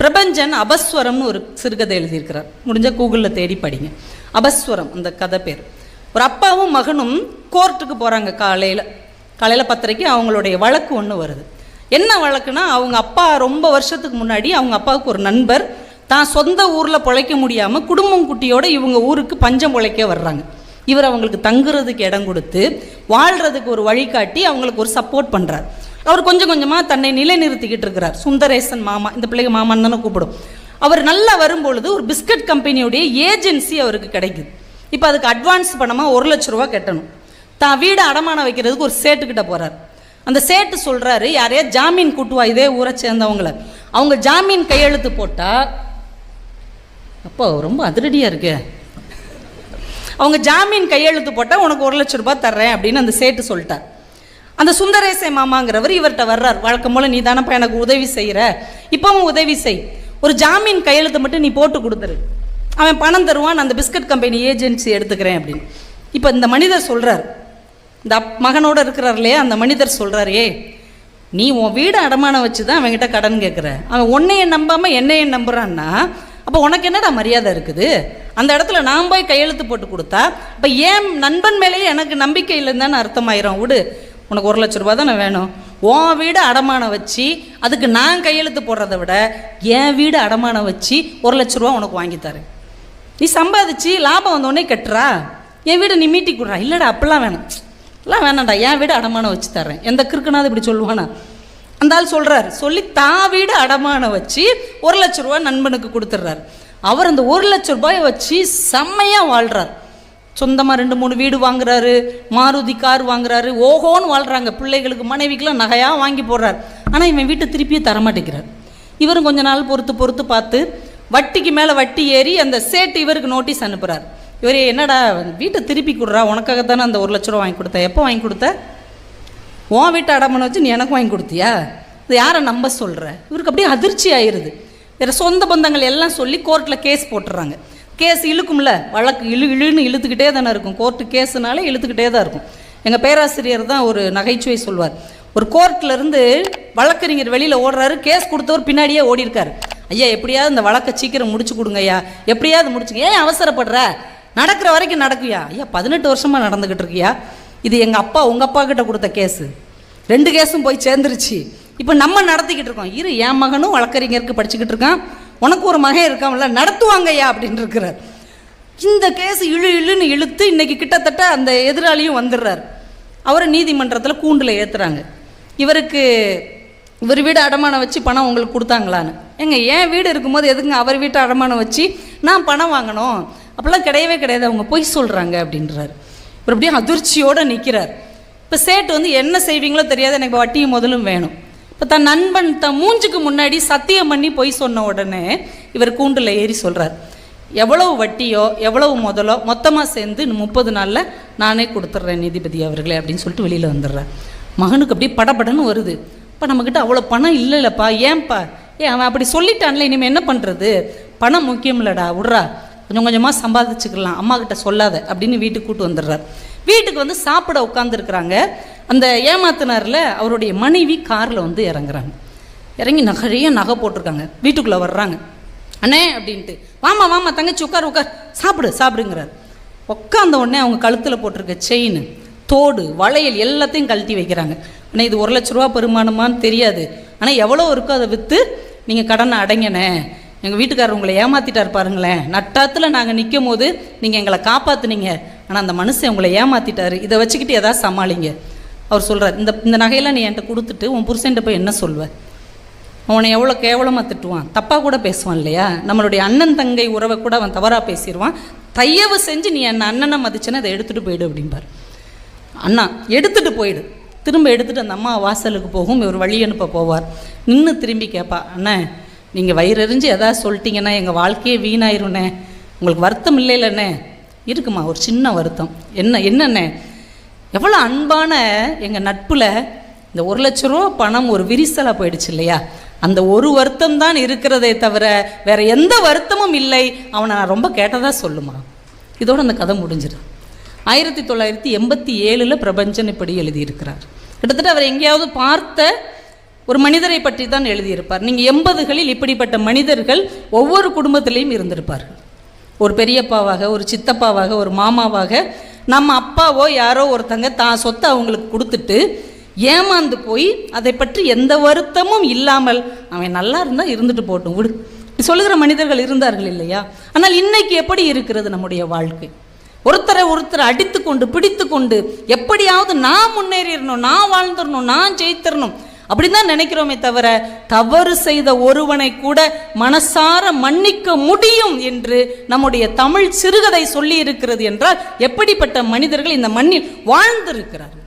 பிரபஞ்சன் அபஸ்வரம்னு ஒரு சிறுகதை எழுதியிருக்கிறார். முடிஞ்ச கூகுளில் தேடி படிங்க. அபஸ்வரம் அந்த கதை பேர். ஒரு அப்பாவும் மகனும் கோர்ட்டுக்கு போகிறாங்க. காலையில் 10:30 அவங்களுடைய வழக்கு ஒன்று வருது. என்ன வழக்குனா, அவங்க அப்பா ரொம்ப வருஷத்துக்கு முன்னாடி அவங்க அப்பாவுக்கு ஒரு நண்பர் தான் சொந்த ஊரில் பிழைக்க முடியாமல் குடும்பம் குட்டியோடு இவங்க ஊருக்கு பஞ்சம் பிழைக்க வர்றாங்க. இவர் அவங்களுக்கு தங்குறதுக்கு இடம் கொடுத்து வாழ்கிறதுக்கு ஒரு வழிகாட்டி அவங்களுக்கு ஒரு சப்போர்ட் பண்ணுறார். அவர் கொஞ்சம் கொஞ்சமாக தன்னை நிலைநிறுத்திக்கிட்டு இருக்கிறார். சுந்தரேசன் மாமா, இந்த பிள்ளைங்க மாமான்னு தானே கூப்பிடும். அவர் நல்லா வரும்பொழுது ஒரு பிஸ்கட் கம்பெனியுடைய ஏஜென்சி அவருக்கு கிடைக்குது. இப்போ அதுக்கு அட்வான்ஸ் பணமாக 1 லட்ச ரூபா கட்டணும். தான் வீடு அடமானம் வைக்கிறதுக்கு ஒரு சேட்டுக்கிட்ட போகிறார். அந்த சேட்டு சொல்கிறாரு, யாரையா ஜாமீன் கூட்டுவா, இதே ஊரை சேர்ந்தவங்கள. அவங்க ஜாமீன் கையெழுத்து போட்டால், அப்போ ரொம்ப அதிரடியாக இருக்கு, அவங்க ஜாமீன் கையெழுத்து போட்டால் உனக்கு 1 லட்ச ரூபாய் தர்றேன் அப்படின்னு அந்த சேட்டு சொல்லிட்டார். அந்த சுந்தரேசை மாமாங்கிறவர் இவர்கிட்ட வர்றார். வழக்கம் போல், நீ தானப்பா எனக்கு உதவி செய்கிற, இப்போவும் உதவி செய், ஒரு ஜாமீன் கையெழுத்து மட்டும் நீ போட்டு கொடுத்துரு, அவன் பணம் தருவான், நான் அந்த பிஸ்கட் கம்பெனி ஏஜென்சி எடுத்துக்கிறேன் அப்படின்னு. இப்போ இந்த மனிதர் சொல்கிறார், இந்த மகனோடு இருக்கிறார் இல்லையா, அந்த மனிதர் சொல்கிறார், நீ உன் வீடு அடமானம் வச்சு தான் அவங்ககிட்ட கடன் கேட்குற, அவன் உன்னையே நம்பாமல் என்னையே நம்புறான்னா அப்போ உனக்கு என்னடா மரியாதை இருக்குது? அந்த இடத்துல நான் போய் கையெழுத்து போட்டு கொடுத்தா இப்போ ஏன் நண்பன் மேலேயே எனக்கு நம்பிக்கை இல்லைன்னு அர்த்தமாயிரும். விடு, உனக்கு 1 லட்ச ரூபா தானே வேணும், உன் வீடு அடமானம் வச்சு அதுக்கு நான் கையெழுத்து போடுறத விட என் வீடு அடமானம் வச்சு 1 லட்ச ரூபா உனக்கு வாங்கித்தரேன், நீ சம்பாதிச்சு லாபம் வந்தோடனே கட்டுறா, என் வீடு நீ மீட்டி கொடுறா. இல்லைடா அப்படிலாம் வேணும், எல்லாம் வேணாண்டா, என் வீடு அடமானம் வச்சு தர்றேன். எந்த கிறுக்குனாது இப்படி சொல்லுவானா? அந்த ஆள் சொல்கிறார், சொல்லி தான் வீடு அடமானம் வச்சு 1 லட்ச ரூபா நண்பனுக்கு கொடுத்துட்றாரு. அவர் அந்த 1 லட்ச ரூபாயை வச்சு செம்மையாக வாழ்கிறார். சொந்தமாக 2-3 வீடு வாங்குறாரு, மாருதி கார் வாங்குறாரு, ஓஹோன்னு வாழ்கிறாங்க. பிள்ளைகளுக்கு மனைவிக்கெலாம் நகையாக வாங்கி போடுறார். ஆனால் இவன் வீட்டை திருப்பியே தரமாட்டேங்கிறார். இவரும் கொஞ்ச நாள் பொறுத்து பார்த்து வட்டிக்கு மேலே வட்டி ஏறி அந்த சேட்டு இவருக்கு நோட்டீஸ் அனுப்புகிறார். இவர், என்னடா வீட்டை திருப்பி கொடுறா, உனக்காகத்தானே அந்த 1 லட்ச ரூபா வாங்கி கொடுத்த, எப்போ வாங்கி கொடுத்த? உன் வீட்டை அடமானம் வச்சு நீ எனக்கு வாங்கி கொடுத்தியா? இது யாரை நம்ப சொல்கிற? இவருக்கு அப்படியே அதிர்ச்சி ஆயிடுது. வேறு சொந்த பந்தங்கள் எல்லாம் சொல்லி கோர்ட்டில் கேஸ் போட்டுடுறாங்க. கேஸ் இழுக்கும்ல, வழக்கு இழுன்னு இழுத்துக்கிட்டே தானே இருக்கும். கோர்ட்டு கேஸுனாலே இழுத்துக்கிட்டே தான் இருக்கும். எங்கள் பேராசிரியர் தான் ஒரு நகைச்சுவை சொல்வார். ஒரு கோர்ட்லேருந்து வழக்கறிஞர் வெளியில் ஓடுறாரு, கேஸ் கொடுத்தவர் பின்னாடியே ஓடி இருக்காரு. ஐயா, எப்படியாவது இந்த வழக்கை சீக்கிரம் முடிச்சு கொடுங்க ஐயா, எப்படியாவது முடிச்சுங்க, ஏன் அவசரப்படுற, நடக்கிற வரைக்கும் நடக்குயா? ஐயா, 18 வருஷமாக நடந்துக்கிட்டு இருக்கியா, இது எங்கள் அப்பா உங்கள் அப்பா கிட்ட கொடுத்த கேஸு, 2 கேஸும் போய் சேர்ந்துருச்சு, இப்போ நம்ம நடத்திக்கிட்டு இருக்கோம். இரு, என் மகனும் வழக்கறிஞருக்கு படிச்சுக்கிட்டு இருக்கான், உனக்கு ஒரு மகன் இருக்கான்ல, நடத்துவாங்க ஐயா அப்படின்னு இருக்கிறார். இந்த கேஸ் இழுன்னு இழுத்து இன்னைக்கு கிட்டத்தட்ட அந்த எதிராளியும் வந்துடுறார். அவரை நீதிமன்றத்தில் கூண்டில் ஏற்றுறாங்க. இவர் வீடு அடமானம் வச்சு பணம் உங்களுக்கு கொடுத்தாங்களான்னு. என் வீடு இருக்கும்போது எதுக்குங்க அவர் வீட்டை அடமானம் வச்சு நான் பணம் வாங்கணும்? அப்போல்லாம் கிடையவே கிடையாது, அவங்க பொய் சொல்கிறாங்க அப்படின்றார். இவர் அப்படியே அதிர்ச்சியோடு நிற்கிறார். இப்போ சேட்டு என்ன செய்வீங்களோ தெரியாது, எனக்கு வட்டியும் முதலும் வேணும். இப்போ தன் நண்பன் தன் மூஞ்சுக்கு முன்னாடி சத்தியம் பண்ணி பொய் சொன்ன உடனே இவர் கூண்டில் ஏறி சொல்கிறார், எவ்வளவு வட்டியோ எவ்வளவு முதலோ மொத்தமாக சேர்ந்து 30 நாளில் நானே கொடுத்துட்றேன் நீதிபதி அவர்களே அப்படின்னு சொல்லிட்டு வெளியில் வந்துடுறார். மகனுக்கு அப்படியே படபடன்னு வருது. இப்போ நம்மக்கிட்ட அவ்வளோ பணம் இல்லைல்லப்பா, ஏன்பா? அவன் அப்படி சொல்லிட்டான்ல, இனிமேல் என்ன பண்ணுறது? பணம் முக்கியம் இல்லைடா, விட்றா, கொஞ்சம் கொஞ்சமாக சம்பாதிச்சுக்கலாம், அம்மா கிட்ட சொல்லாத அப்படின்னு வீட்டுக்கு கூட்டு வந்துடுறார். வீட்டுக்கு சாப்பிட உட்காந்துருக்குறாங்க. அந்த ஏமாத்தினாரில் அவருடைய மனைவி காரில் இறங்குறாங்க. இறங்கி நிறைய நகை போட்டிருக்காங்க. வீட்டுக்குள்ளே வர்றாங்க. அண்ணே அப்படின்ட்டு, வாமா தங்கச்சி உட்கார் சாப்பிடுங்கிறார். உட்காந்த உடனே அவங்க கழுத்தில் போட்டிருக்க செயின், தோடு, வளையல் எல்லாத்தையும் கழட்டி வைக்கிறாங்க. ஆனால் இது 1 லட்ச ரூபா பெருமானமான்னு தெரியாது, ஆனால் எவ்வளோ இருக்கோ அதை விற்று நீங்கள் கடனை அடைங்கண்ணே, எங்கள் வீட்டுக்காரர் உங்களை ஏமாற்றிட்டார் பாருங்களேன், நட்டாத்தில் நாங்கள் நிற்கும் போது நீங்கள் எங்களை காப்பாற்றுனீங்க, ஆனால் அந்த மனுஷன் உங்களை ஏமாற்றிட்டார், இதை வச்சுக்கிட்டு எதாவது சமாளிங்க. அவர் சொல்கிறார், இந்த நகையெல்லாம் நீ என்கிட்ட கொடுத்துட்டு உன் புருஷன்கிட்ட போய் என்ன சொல்வேன்? அவனை எவ்வளோ கேவலமாக திட்டுவான், தப்பாக கூட பேசுவான் இல்லையா? நம்மளுடைய அண்ணன் தங்கை உறவை கூட அவன் தவறாக பேசிடுவான். தயவு செஞ்சு நீ என்ன அண்ணனை மதிச்சுன்னா அதை எடுத்துகிட்டு போயிடு அப்படிம்பார். அண்ணா எடுத்துகிட்டு போயிடு. திரும்ப எடுத்துகிட்டு அந்த அம்மா வாசலுக்கு போகும். இவர் வழி அனுப்ப போவார். நின்று திரும்பி கேட்பா, அண்ணா நீங்கள் வயிறறிஞ்சு எதாவது சொல்லிட்டீங்கன்னா எங்கள் வாழ்க்கையே வீணாயிருண்ணே, உங்களுக்கு வருத்தம் இல்லைல்லண்ணே? இருக்குமா, ஒரு சின்ன வருத்தம். என்னண்ணே? எவ்வளோ அன்பான எங்கள் நட்பில் இந்த 1 லட்ச ரூபா பணம் ஒரு விரிசலாக போயிடுச்சு இல்லையா, அந்த ஒரு வருத்தம் தான் இருக்கிறதே தவிர வேறு எந்த வருத்தமும் இல்லை, அவனை நான் ரொம்ப கேட்டதாக சொல்லுமா. இதோடு அந்த கதை முடிஞ்சிடும். 1987 பிரபஞ்சன் இப்படி எழுதியிருக்கிறார். கிட்டத்தட்ட அவர் எங்கேயாவது பார்த்த ஒரு மனிதரை பற்றி தான் எழுதியிருப்பார். நீங்கள் 80களில் இப்படிப்பட்ட மனிதர்கள் ஒவ்வொரு குடும்பத்திலையும் இருந்திருப்பார்கள். ஒரு பெரியப்பாவாக, ஒரு சித்தப்பாவாக, ஒரு மாமாவாக, நம்ம அப்பாவோ யாரோ ஒருத்தங்க தான் சொத்தை அவங்களுக்கு கொடுத்துட்டு ஏமாந்து போய் அதை பற்றி எந்த வருத்தமும் இல்லாமல் அவன் நல்லா இருந்தால் இருந்துட்டு போட்டும் விடு சொல்லுகிற மனிதர்கள் இருந்தார்கள் இல்லையா? ஆனால் இன்னைக்கு எப்படி இருக்கிறது நம்முடைய வாழ்க்கை? ஒருத்தரை அடித்து கொண்டு பிடித்து கொண்டு எப்படியாவது நான் முன்னேறிடணும், நான் வாழ்ந்துடணும், நான் ஜெயித்திடணும் அப்படிதான் நினைக்கிறோமே தவிர, தவறு செய்த ஒருவனை கூட மனசார மன்னிக்க முடியும் என்று நம்முடைய தமிழ் சிறுகதை சொல்லி இருக்கிறது என்றால் எப்படிப்பட்ட மனிதர்கள் இந்த மண்ணில் வாழ்ந்திருக்கிறார்கள்.